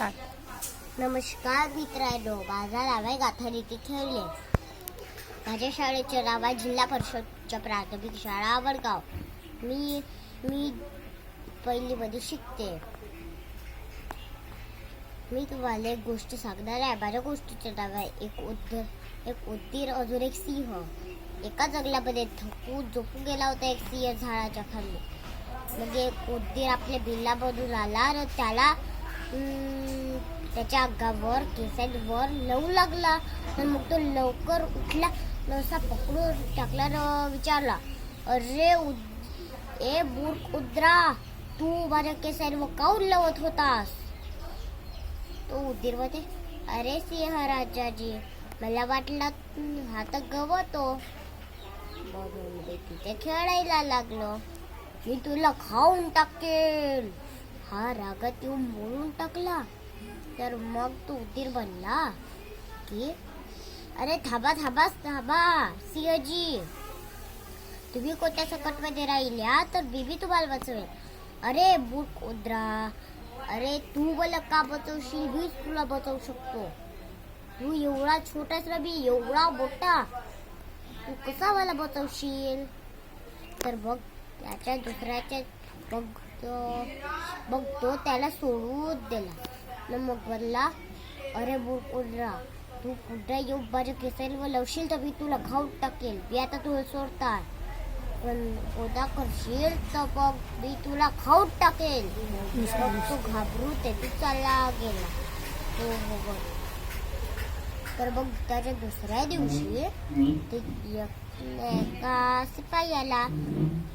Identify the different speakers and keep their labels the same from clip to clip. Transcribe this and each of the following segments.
Speaker 1: नमस्कार मित्रांनो, माझा नाव आहे गाथा नीती खेळले. माझ्या शाळेचे नाव आहे जिल्हा परिषदच्या प्राथमिक शाळा वडगाव. मी मी पहिलीमध्ये शिकते. मी तुम्हाला एक गोष्ट सांगणार आहे. माझ्या गोष्टीचं नाव आहे एक उंदीर अजून एक सिंह. एका जंगलामध्ये थकून झोपून गेला होता एक सिंह झाडाच्या खाली. मग एक उंदीर आपल्या बिल्लामधून आला आणि त्याला त्याच्या अंगावर केसांवर लवू लागला. मग तो लवकर उठला, असा पकडून टाकला आणि विचारला, अरे ए मूर्ख उंदरा, तू माझ्या केसांवर काऊन लवत होतास? तो उंदीर म्हणते, अरे सिंह राजाजी, मला वाटलं हा तर गवतो म्हणून मी तिथे खेळायला लागलो. मी तुला खाऊन टाकेल. हा रागात येऊन बोलून टाकला. तर मग तो उंदीर म्हणला की, अरे थांबा सिंहजी, तुम्ही कोणत्या संकटमध्ये राहिल्या तर मी तुम्हाला वाचवेल. अरे मूर्ख उंदरा, अरे तू मला का बचवशील? मीच तुला बचवू शकतो. तू एवढा छोटासा, मी एवढा मोठा, तू कसा मला बचवशील? तर मग त्याच्या दुसऱ्याच्या मग तो त्याला सोडून दिला. मग बोलला, अरे मूर्ख उंदरा, तू पुन्हा येऊन माझ्या केसांवर लवशील तर मी तुला खाऊन टाकेल. मी आता तुला सोडताय, पण कोणता करशील तर मग मी तुला खाऊन टाकेल. मग तो घाबरून तेथून चालला गेला. तर मग त्याच्या दुसऱ्या दिवशी एका शिपायाला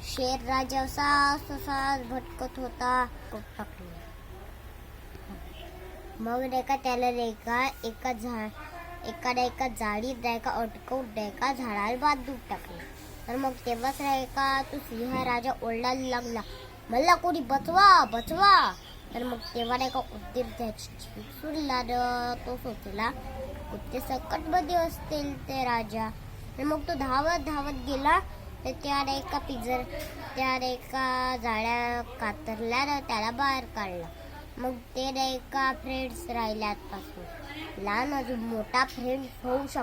Speaker 1: शेर राजा असा भटकत होता. मग नाही का त्याला नाही का एका जाळीत नाही का अटकवून नाही का झाडाला बांधून टाकले. तर मग तेव्हाच नाही का तो सिंह राजा ओरडायला लागला, मला कोणी बचवा. तर मग तेव्हा नाही का उंदीर त्याची सुरला. तो सोचला, कुठे संकटमध्ये असतील ते राजा. तर मग तो धावत गेला. तर त्या एका जाळ्या कातरल्या ना त्याला बाहेर काढला. मग ते नाही का फ्रेंड्स राहिल्यापासून लहान अजून मोठा फ्रेंड्स होऊ शकतो.